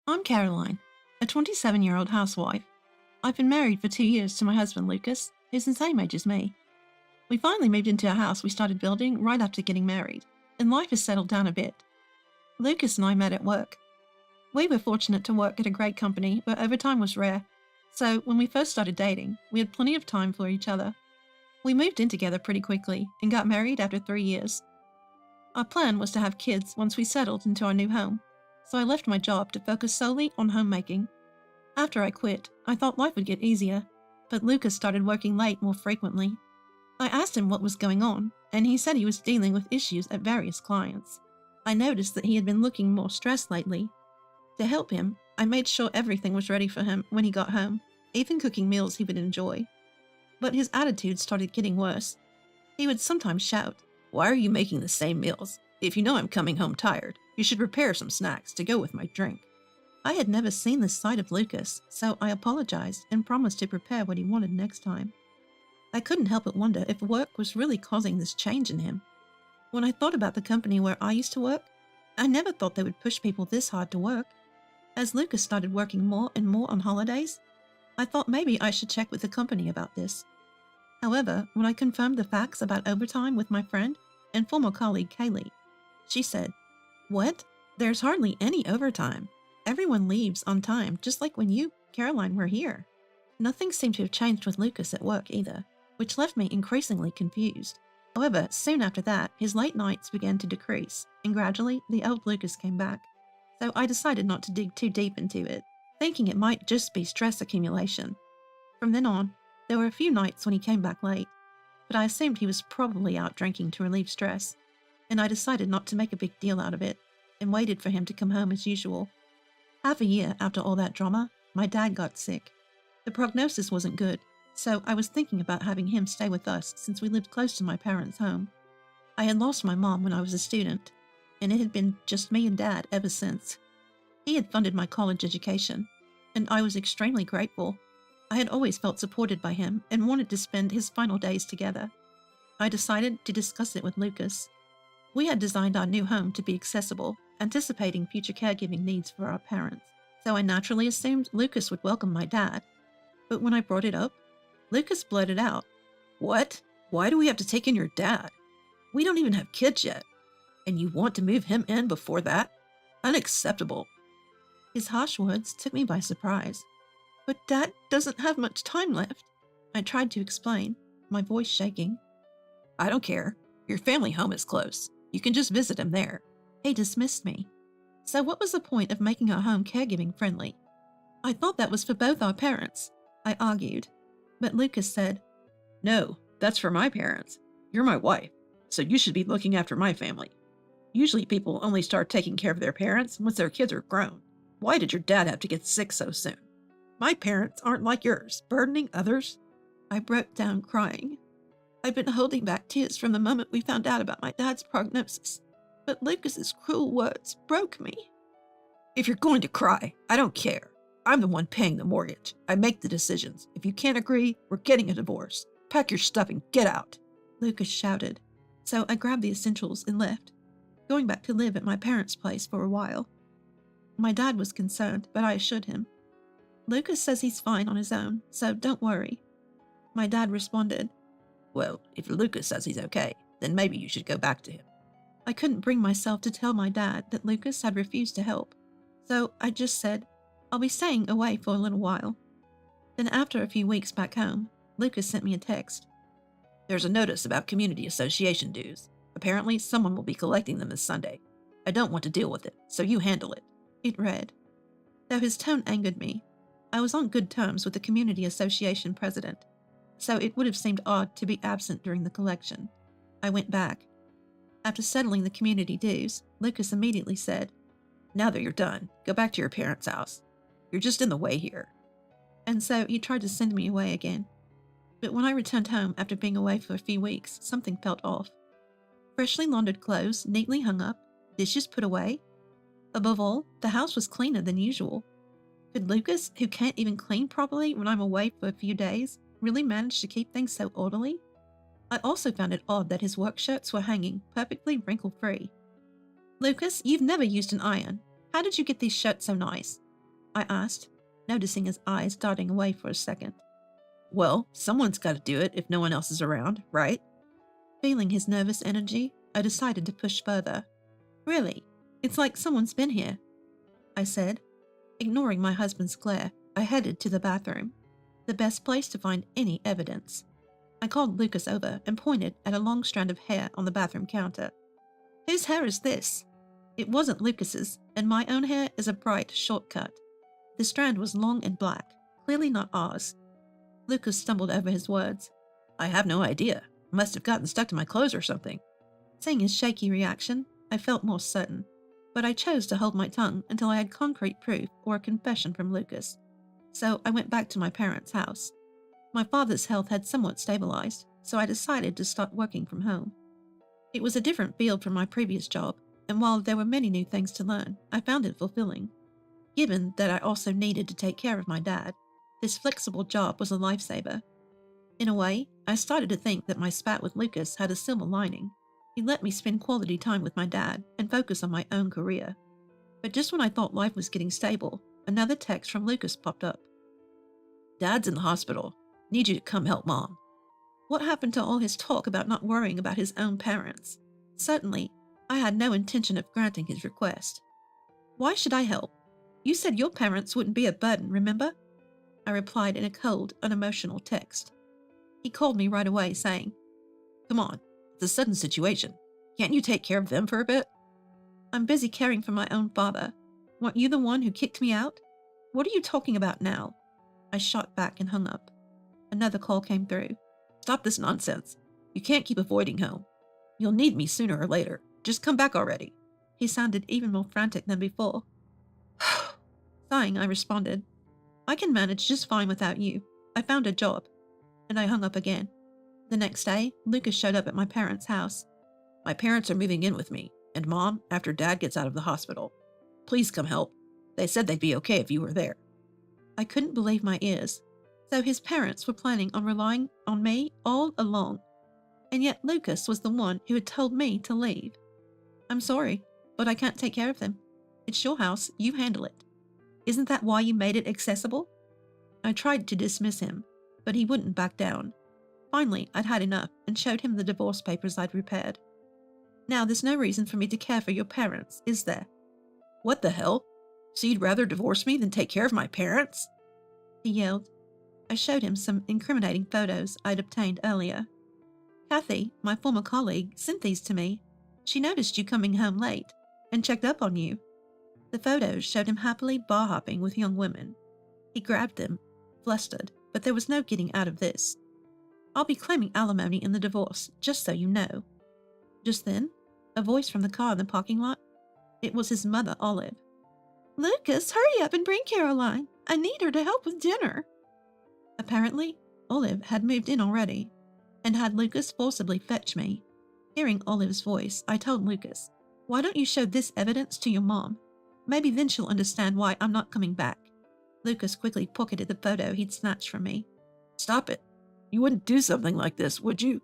I'm Caroline, a 27-year-old housewife. I've been married for 2 years to my husband Lucas, who's the same age as me. We finally moved into a house we started building right after getting married, and life has settled down a bit. Lucas and I met at work. We were fortunate to work at a great company where overtime was rare, so when we first started dating, we had plenty of time for each other. We moved in together pretty quickly and got married after 3 years. Our plan was to have kids once we settled into our new home, so I left my job to focus solely on homemaking. After I quit, I thought life would get easier, but Lucas started working late more frequently. I asked him what was going on, and he said he was dealing with issues at various clients. I noticed that he had been looking more stressed lately. To help him, I made sure everything was ready for him when he got home, even cooking meals he would enjoy. But his attitude started getting worse. He would sometimes shout, "Why are you making the same meals? If you know I'm coming home tired, you should prepare some snacks to go with my drink." I had never seen this side of Lucas, so I apologized and promised to prepare what he wanted next time. I couldn't help but wonder if work was really causing this change in him. When I thought about the company where I used to work, I never thought they would push people this hard to work. As Lucas started working more and more on holidays, I thought maybe I should check with the company about this. However, when I confirmed the facts about overtime with my friend and former colleague Kaylee, she said, "What? There's hardly any overtime. Everyone leaves on time, just like when you, Caroline, were here." Nothing seemed to have changed with Lucas at work either, which left me increasingly confused. However, soon after that, his late nights began to decrease, and gradually the old Lucas came back. So I decided not to dig too deep into it, thinking it might just be stress accumulation. From then on, there were a few nights when he came back late, but I assumed he was probably out drinking to relieve stress, and I decided not to make a big deal out of it, and waited for him to come home as usual. Half a year after all that drama, my dad got sick. The prognosis wasn't good, so I was thinking about having him stay with us since we lived close to my parents' home. I had lost my mom when I was a student, and it had been just me and Dad ever since. He had funded my college education, and I was extremely grateful. I had always felt supported by him and wanted to spend his final days together. I decided to discuss it with Lucas. We had designed our new home to be accessible, anticipating future caregiving needs for our parents, so I naturally assumed Lucas would welcome my dad. But when I brought it up, Lucas blurted out, "What? Why do we have to take in your dad? We don't even have kids yet. And you want to move him in before that? Unacceptable." His harsh words took me by surprise. "But Dad doesn't have much time left," I tried to explain, my voice shaking. "I don't care. Your family home is close. You can just visit him there." He dismissed me. So what was the point of making our home caregiving friendly? "I thought that was for both our parents," I argued. But Lucas said, "No, that's for my parents. You're my wife, so you should be looking after my family. Usually people only start taking care of their parents once their kids are grown. Why did your dad have to get sick so soon? My parents aren't like yours, burdening others." I broke down crying. I'd been holding back tears from the moment we found out about my dad's prognosis, but Lucas's cruel words broke me. "If you're going to cry, I don't care. I'm the one paying the mortgage. I make the decisions. If you can't agree, we're getting a divorce. Pack your stuff and get out," Lucas shouted. So I grabbed the essentials and left, going back to live at my parents' place for a while. My dad was concerned, but I assured him, "Lucas says he's fine on his own, so don't worry." My dad responded, "Well, if Lucas says he's okay, then maybe you should go back to him." I couldn't bring myself to tell my dad that Lucas had refused to help, so I just said, "I'll be staying away for a little while." Then after a few weeks back home, Lucas sent me a text. "There's a notice about community association dues. Apparently someone will be collecting them this Sunday. I don't want to deal with it, so you handle it." It read. Though his tone angered me, I was on good terms with the community association president, so it would have seemed odd to be absent during the collection. I went back. After settling the community dues, Lucas immediately said, "Now that you're done, go back to your parents' house. You're just in the way here." And so he tried to send me away again. But when I returned home after being away for a few weeks, something felt off. Freshly laundered clothes neatly hung up, dishes put away. Above all, the house was cleaner than usual. Could Lucas, who can't even clean properly when I'm away for a few days, really manage to keep things so orderly? I also found it odd that his work shirts were hanging perfectly wrinkle-free. "Lucas, you've never used an iron. How did you get these shirts so nice?" I asked, noticing his eyes darting away for a second. Well, someone's got to do it if no one else is around, right? Feeling his nervous energy, I decided to push further. Really? It's like someone's been here, I said. Ignoring my husband's glare, I headed to the bathroom, the best place to find any evidence. I called Lucas over and pointed at a long strand of hair on the bathroom counter. Whose hair is this? It wasn't Lucas's, and my own hair is a bright, short cut. The strand was long and black, clearly not ours. Lucas stumbled over his words. I have no idea. Must have gotten stuck to my clothes or something. Seeing his shaky reaction, I felt more certain, but I chose to hold my tongue until I had concrete proof or a confession from Lucas. So I went back to my parents' house. My father's health had somewhat stabilized, so I decided to start working from home. It was a different field from my previous job, and while there were many new things to learn, I found it fulfilling. Given that I also needed to take care of my dad, this flexible job was a lifesaver. In a way, I started to think that my spat with Lucas had a silver lining. He let me spend quality time with my dad and focus on my own career. But just when I thought life was getting stable, another text from Lucas popped up. Dad's in the hospital. Need you to come help Mom. What happened to all his talk about not worrying about his own parents? Certainly, I had no intention of granting his request. Why should I help? You said your parents wouldn't be a burden, remember? I replied in a cold, unemotional text. He called me right away, saying, Come on, it's a sudden situation. Can't you take care of them for a bit? I'm busy caring for my own father. Weren't you the one who kicked me out? What are you talking about now? I shot back and hung up. Another call came through. Stop this nonsense. You can't keep avoiding home. You'll need me sooner or later. Just come back already. He sounded even more frantic than before. Sighing, I responded, I can manage just fine without you. I found a job. And I hung up again. The next day, Lucas showed up at my parents' house. My parents are moving in with me, and Mom, after Dad gets out of the hospital. Please come help. They said they'd be okay if you were there. I couldn't believe my ears. So his parents were planning on relying on me all along. And yet Lucas was the one who had told me to leave. I'm sorry, but I can't take care of them. It's your house, you handle it. Isn't that why you made it accessible? I tried to dismiss him, but he wouldn't back down. Finally, I'd had enough and showed him the divorce papers I'd prepared. Now, there's no reason for me to care for your parents, is there? What the hell? So you'd rather divorce me than take care of my parents? He yelled. I showed him some incriminating photos I'd obtained earlier. Kathy, my former colleague, sent these to me. She noticed you coming home late and checked up on you. The photos showed him happily bar-hopping with young women. He grabbed them, flustered, but there was no getting out of this. I'll be claiming alimony in the divorce, just so you know. Just then, a voice from the car in the parking lot. It was his mother, Olive. Lucas, hurry up and bring Caroline. I need her to help with dinner. Apparently, Olive had moved in already, and had Lucas forcibly fetch me. Hearing Olive's voice, I told Lucas, why don't you show this evidence to your mom? Maybe then she'll understand why I'm not coming back. Lucas quickly pocketed the photo he'd snatched from me. Stop it. You wouldn't do something like this, would you?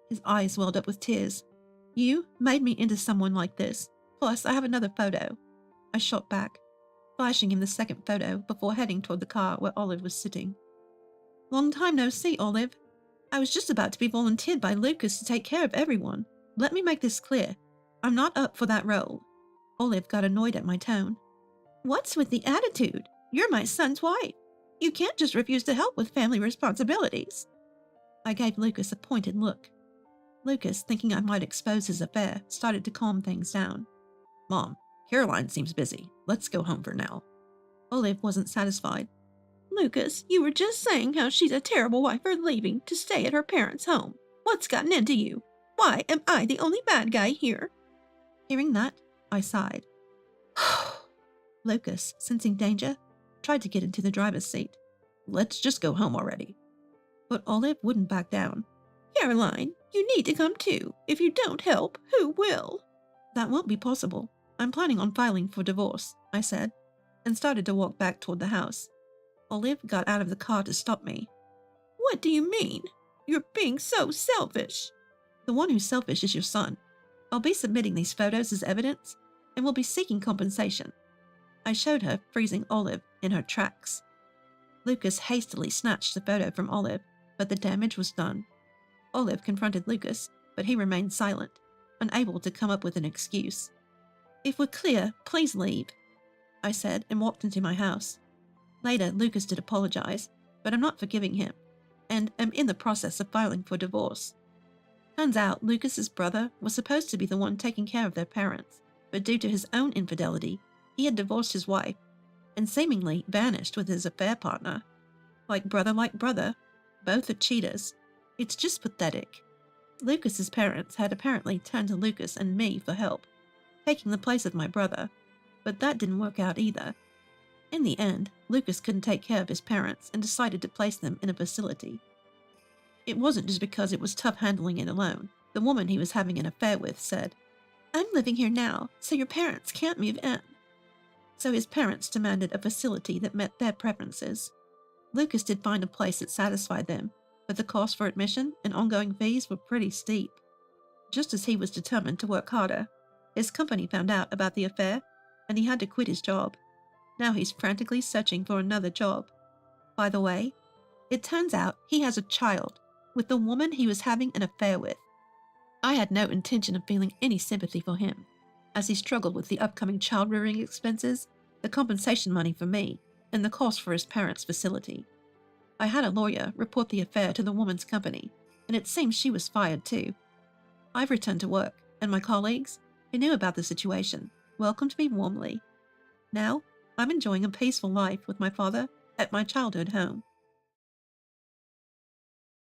His eyes welled up with tears. You made me into someone like this. Plus, I have another photo. I shot back, flashing him the second photo before heading toward the car where Olive was sitting. Long time no see, Olive. I was just about to be volunteered by Lucas to take care of everyone. Let me make this clear. I'm not up for that role. Olive got annoyed at my tone. What's with the attitude? You're my son's wife. You can't just refuse to help with family responsibilities. I gave Lucas a pointed look. Lucas, thinking I might expose his affair, started to calm things down. Mom, Caroline seems busy. Let's go home for now. Olive wasn't satisfied. Lucas, you were just saying how she's a terrible wife for leaving to stay at her parents' home. What's gotten into you? Why am I the only bad guy here? Hearing that, I sighed. Lucas, sensing danger, tried to get into the driver's seat. Let's just go home already. But Olive wouldn't back down. Caroline, you need to come too. If you don't help, who will? That won't be possible. I'm planning on filing for divorce, I said, and started to walk back toward the house. Olive got out of the car to stop me. What do you mean? You're being so selfish. The one who's selfish is your son. I'll be submitting these photos as evidence, and will be seeking compensation. I showed her, freezing Olive, in her tracks. Lucas hastily snatched the photo from Olive, but the damage was done. Olive confronted Lucas, but he remained silent, unable to come up with an excuse. "If we're clear, please leave," I said, and walked into my house. Later, Lucas did apologize, but I'm not forgiving him, and am in the process of filing for divorce. Turns out Lucas's brother was supposed to be the one taking care of their parents, but due to his own infidelity, he had divorced his wife and seemingly vanished with his affair partner. Like brother, both are cheaters. It's just pathetic. Lucas's parents had apparently turned to Lucas and me for help, taking the place of my brother, but that didn't work out either. In the end, Lucas couldn't take care of his parents and decided to place them in a facility. It wasn't just because it was tough handling it alone. The woman he was having an affair with said, "I'm living here now, so your parents can't move in." So his parents demanded a facility that met their preferences. Lucas did find a place that satisfied them, but the cost for admission and ongoing fees were pretty steep. Just as he was determined to work harder, his company found out about the affair, and he had to quit his job. Now he's frantically searching for another job. By the way, it turns out he has a child with the woman he was having an affair with. I had no intention of feeling any sympathy for him, as he struggled with the upcoming child-rearing expenses, the compensation money for me, and the cost for his parents' facility. I had a lawyer report the affair to the woman's company, and it seems she was fired too. I've returned to work, and my colleagues, who knew about the situation, welcomed me warmly. Now, I'm enjoying a peaceful life with my father at my childhood home.